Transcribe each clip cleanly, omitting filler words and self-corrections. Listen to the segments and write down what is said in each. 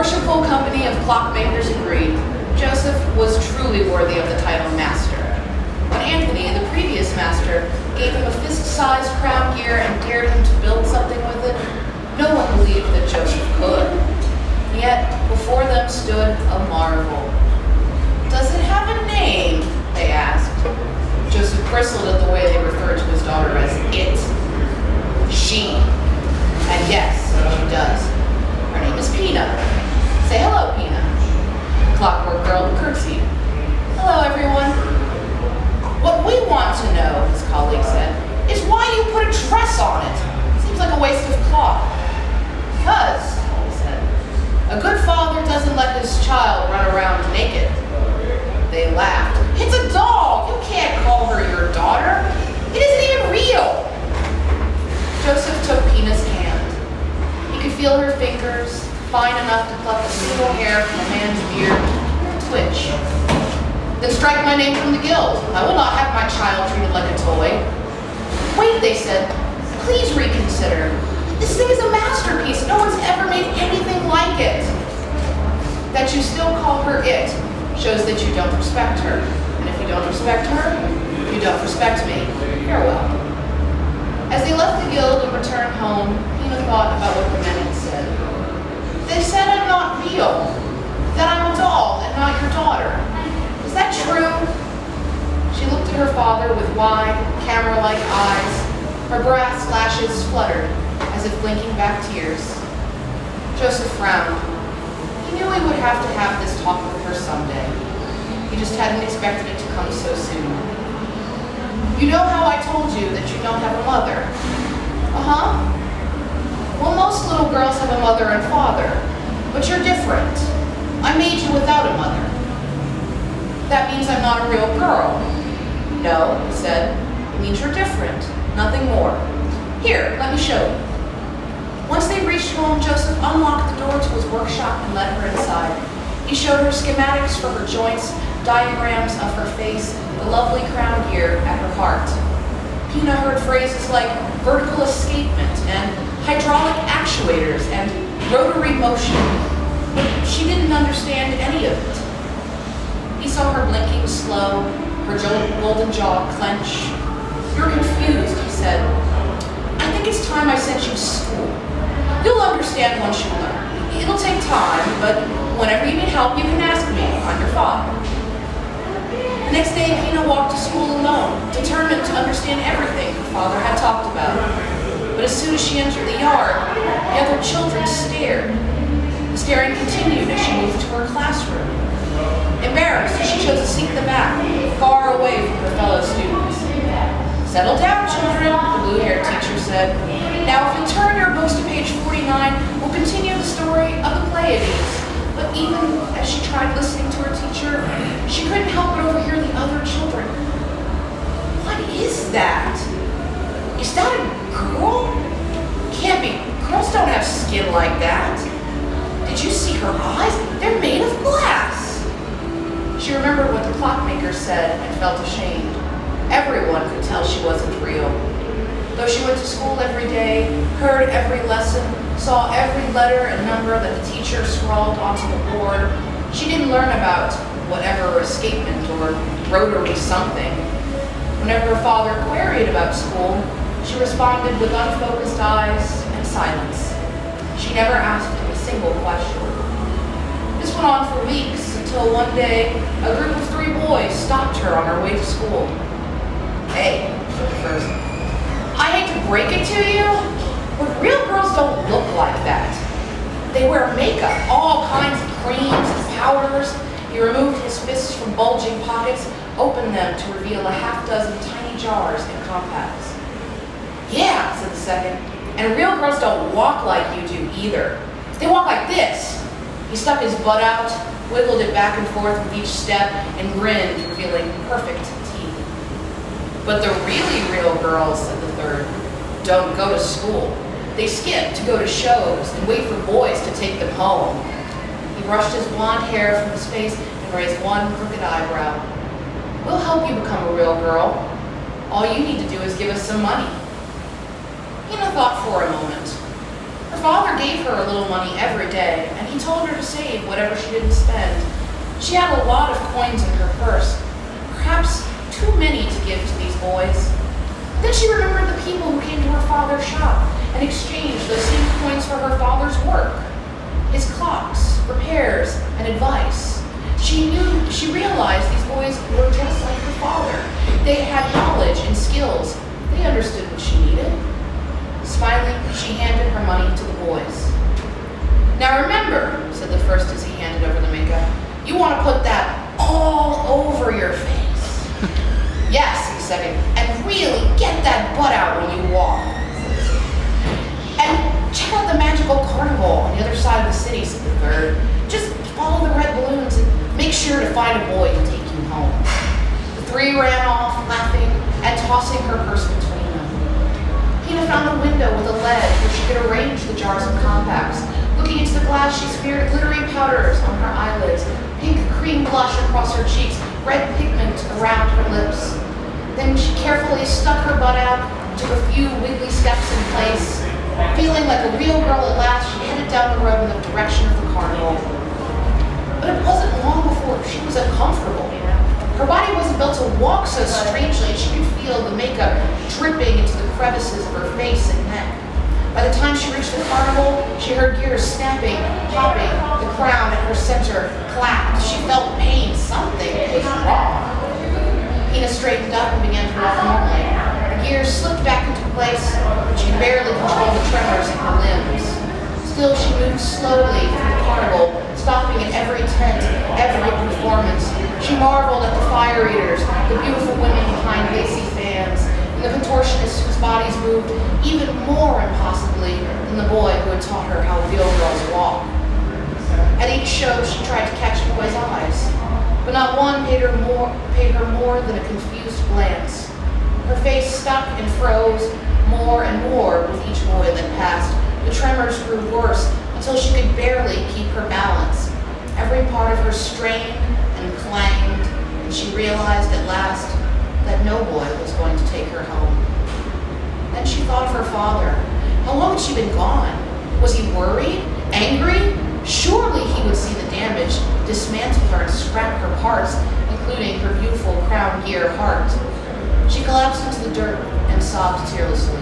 worshipful company of clockmakers agreed Joseph was truly worthy of the title master. When Anthony, the previous master, gave him a fist-sized crown gear and dared him to build something with it, no one believed that Joseph could. Yet, before them stood a marvel. "Does it have a name?" they asked. Joseph bristled at the way they referred to his daughter as it. She. And yes, she does. Her name is Pina. Say hello, Pina. Clockwork Girl curtsied. "Hello, everyone." "What we want to know," his colleague said, "is why you put a dress on it. Seems like a waste of cloth." "Because," he said, "a good father doesn't let his child run around naked." They laughed. "It's a doll. You can't call her your daughter. It isn't even real." Joseph took Pina's hand. He could feel her fingers, fine enough to pluck a single hair from a man's beard, twitch. "Then strike my name from the guild. I will not have my child treated like a toy." "Wait," they said. "Please reconsider. This thing is a masterpiece. No one's ever made anything like it." "That you still call her it shows that you don't respect her. And if you don't respect her, you don't respect me. Farewell." As they left the guild and returned home, Pina thought about what the men had said. "They said I'm not real, that I'm a doll and not your daughter. Is that true?" She looked at her father with wide, camera-like eyes. Her brass lashes fluttered, as if blinking back tears. Joseph frowned. He knew he would have to have this talk with her someday. He just hadn't expected it to come so soon. "You know how I told you that you don't have a mother?" "Uh-huh." "Well, most little girls have a mother and father, but you're different. I made you without a mother." "That means I'm not a real girl." "No," he said. "It means you're different, nothing more. Here, let me show you." Once they reached home, Joseph unlocked the door to his workshop and led her inside. He showed her schematics for her joints, diagrams of her face, the lovely crown gear at her heart. Pina heard phrases like vertical escapement and hydraulic actuators and rotary motion, but she didn't understand any of it. He saw her blinking slow, her golden jaw clench. "You're confused," he said. "I think it's time I sent you to school. You'll understand once you learn. It'll take time, but whenever you need help, you can ask me. I'm your father." The next day, Pina walked to school alone, determined to understand everything her father had talked about. But as soon as she entered the yard, the other children stared. The staring continued as she moved to her classroom. Embarrassed, she chose a seat in the back, far away from her fellow students. "Settle down, children," the blue-haired teacher said. "Now, if you'll turn your books to page 49, we'll continue the story of the Pleiades." But even as she tried listening to her teacher, she couldn't help but overhear the other children. "What is that? Is that a girl? Can't be. Girls don't have skin like that. Did you see her eyes? They're made of glass." She remembered what the clockmaker said and felt ashamed. Everyone could tell she wasn't real. Though she went to school every day, heard every lesson, saw every letter and number that the teacher scrawled onto the board, she didn't learn about whatever escapement or rotary something. Whenever her father queried about school, she responded with unfocused eyes and silence. She never asked him a single question. This went on for weeks until one day a group of 3 boys stopped her on her way to school. "Hey," said the first, "I hate to break it to you, but real girls don't look like that. They wear makeup, all kinds of creams and powders." He removed his fists from bulging pockets, opened them to reveal a half-dozen tiny jars and compacts. "Yeah," said the second, "and real girls don't walk like you do either. They walk like this." He stuck his butt out, wiggled it back and forth with each step, and grinned, revealing perfect teeth. "But the really real girls," said the third, "don't go to school. They skip to go to shows and wait for boys to take them home." He brushed his blonde hair from his face and raised one crooked eyebrow. "We'll help you become a real girl. All you need to do is give us some money." Pina thought for a moment. Her father gave her a little money every day, and he told her to save whatever she didn't spend. She had a lot of coins in her purse, perhaps too many to give to these boys. Then she remembered the people who came to her father's shop and exchanged those same coins for her father's work, his clocks, repairs, and advice. She realized these boys were just like her father. They had knowledge and skills. They understood what she needed. Smiling, she handed her money to the boys. Now remember, said the first as he handed over the makeup, you want to put that all over your face. Yes, said the second, and really get that butt out when you walk. And check out the magical carnival on the other side of the city, said the third. Just follow the red balloons and make sure to find a boy to take you home. The three ran off, laughing and tossing her purse between them. Pina found a window with a ledge where she could arrange the jars and compacts. Looking into the glass, she smeared glittery powders on her eyelids, pink cream blush across her cheeks, red pigment around her lips. Then she carefully stuck her butt out and took a few wiggly steps in place. Feeling like a real girl at last, she headed down the road in the direction of the carnival. But it wasn't long before she was uncomfortable. Her body wasn't built to walk so strangely, and she could feel the makeup dripping into the crevices of her face and neck. By the time she reached the carnival, she heard gears snapping, popping, the crown at her center clapped. She felt pain. Something was wrong. Pina straightened up and began to walk normally. The gears slipped back into place, but she could barely control the tremors in her limbs. Still, she moved slowly through the carnival, stopping at every tent, every performance. She marveled at the fire eaters, the beautiful women behind lacy fans, and the contortionists whose bodies moved even more impossibly than the boy who had taught her how real girls walk. At each show, she tried to catch the boy's eyes, but not one paid her more than a confused glance. Her face stuck and froze more and more with each boy that passed. The tremors grew worse until she could barely keep her balance. Every part of her strained and clanged, and she realized at last that no boy was going to take her home. Then she thought of her father. How long had she been gone? Was he worried? Angry? Surely he would see the damage, dismantle her and scrap her parts, including her beautiful crown gear heart. She collapsed into the dirt and sobbed tearlessly.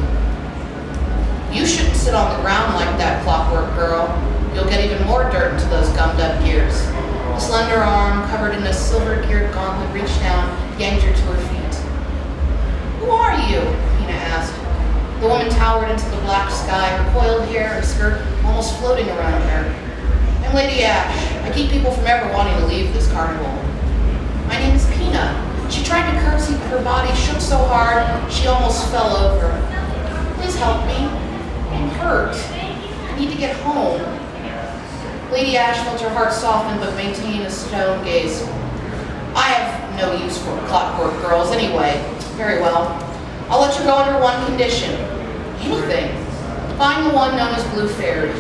You shouldn't sit on the ground like that, Clockwork Girl. You'll get even more dirt into those gummed-up gears. A slender arm, covered in a silver-geared gauntlet, reached down, yanked her to her feet. Who are you? Pina asked. The woman towered into the black sky, her coiled hair and skirt almost floating around her. I'm Lady Ash. I keep people from ever wanting to leave this carnival. My name is Pina. She tried to curtsy, but her body shook so hard she almost fell over. Please help me. I'm hurt. I need to get home. Lady Ash felt her heart soften but maintained a stone gaze. I have no use for Clockwork Girls anyway. Very well. I'll let you go under one condition. Anything. Find the one known as Blue Fairy.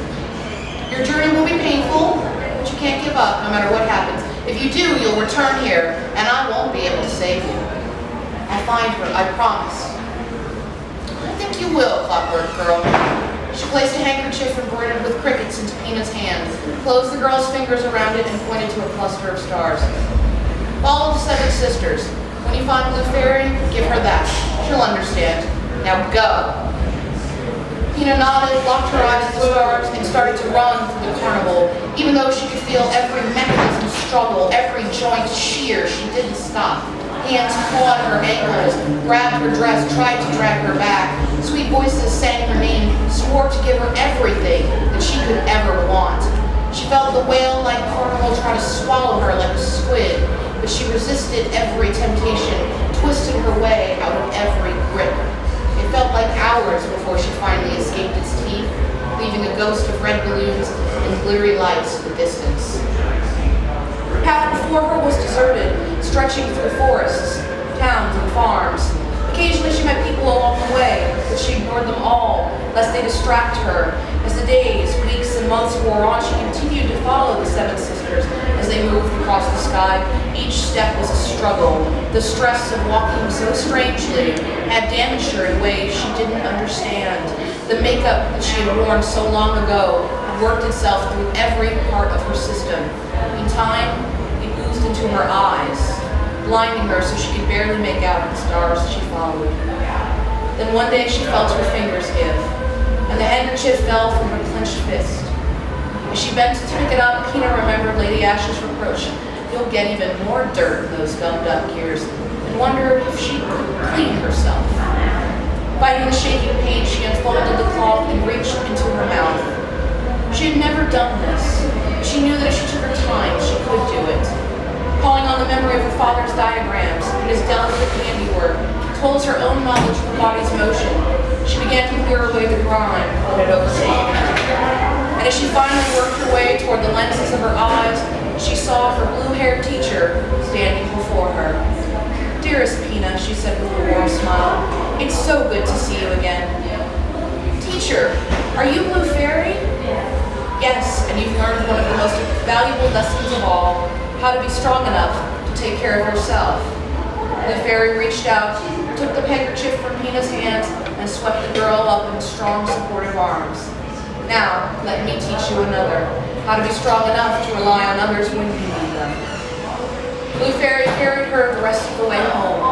Your journey will be painful, but you can't give up no matter what happens. If you do, you'll return here, and I won't be able to save you. I'll find her, I promise. I think you will, Clockwork Girl. She placed a handkerchief embroidered with crickets into Pina's hand, closed the girl's fingers around it, and pointed to a cluster of stars. Follow the 7 sisters. When you find Blue Fairy, give her that. She'll understand. Now go. Pina nodded, locked her eyes to the stars, and started to run through the carnival. Even though she could feel every mechanism struggle, every joint shear, she didn't stop. Hands clawed her ankles, grabbed her dress, tried to drag her back. Sweet voices sang her name, swore to give her everything that she could ever want. She felt the whale-like carnival try to swallow her like a squid, but she resisted every temptation, twisted her way out of every grip. It felt like hours before she finally escaped its teeth, leaving a ghost of red balloons and glittery lights in the distance. The path before her was deserted, stretching through forests, towns, and farms. Occasionally she met people along the way, but she ignored them all, lest they distract her. As the days, weeks, and months wore on, she continued to follow the 7 sisters as they moved across the sky. Each step was a struggle. The stress of walking so strangely had damaged her in ways she didn't understand. The makeup that she had worn so long ago had worked itself through every part of her system. In time, it oozed into her eyes, blinding her so she could barely make out the stars she followed. Then one day she felt her fingers give, and the handkerchief fell from her clenched fist. As she bent to pick it up, Pina remembered Lady Ash's reproach, "You'll get even more dirt in those gummed-up gears," and wondered if she could clean herself. Fighting the shaking pain, she unfolded the cloth and reached into her mouth. She had never done this, but she knew that if she took her time, she could do it. Calling on the memory of her father's diagrams and his delicate handiwork, as well as her own knowledge of the body's motion, she began to clear away the grime that had overtaken her. And as she finally worked her way toward the lenses of her eyes, she saw her blue-haired teacher standing before her. "Dearest Pina," she said with a warm smile, "it's so good to see you again." "Teacher, are you Blue Fairy?" "Yes, and you've learned one of the most valuable lessons of all, how to be strong enough to take care of yourself." The fairy reached out, took the handkerchief from Pina's hands, and swept the girl up in strong, supportive arms. "Now, let me teach you another, how to be strong enough to rely on others when you need them." Blue Fairy carried her the rest of the way home.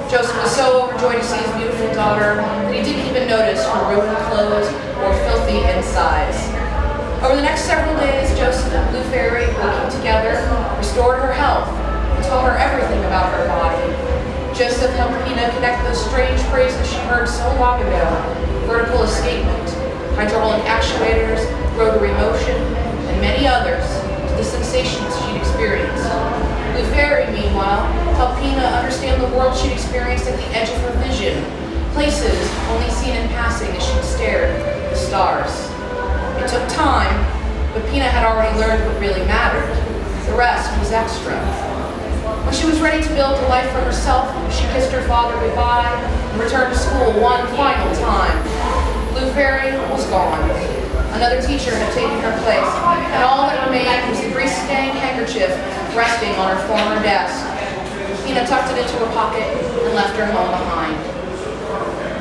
Joseph was so overjoyed to see his beautiful daughter that he didn't even notice her ruined clothes or filthy insides. Over the next several days, Joseph and Blue Fairy, working together, restored her health and taught her everything about her body. Joseph helped Pina connect those strange phrases she heard so long ago: vertical escapement, hydraulic actuators, rotary motion, and many others, to the sensations she'd experienced. Blue Fairy, meanwhile, helped Pina understand the world she'd experienced at the edge of her vision, places only seen in passing as she'd stared at the stars. It took time, but Pina had already learned what really mattered. The rest was extra. When she was ready to build a life for herself, she kissed her father goodbye and returned to school one final time. Blue Fairy was gone. Another teacher had taken her place, and all that remained was the grease-stained handkerchief resting on her former desk. Pina tucked it into her pocket and left her home behind.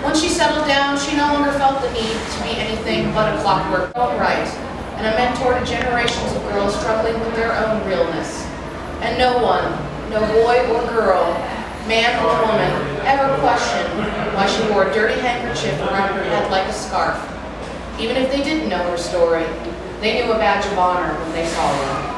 Once she settled down, she no longer felt the need to be anything but a clockwork girl, right, and a mentor to generations of girls struggling with their own realness. And no one, no boy or girl, man or woman, ever questioned why she wore a dirty handkerchief around her head like a scarf. Even if they didn't know her story, they knew a badge of honor when they saw one.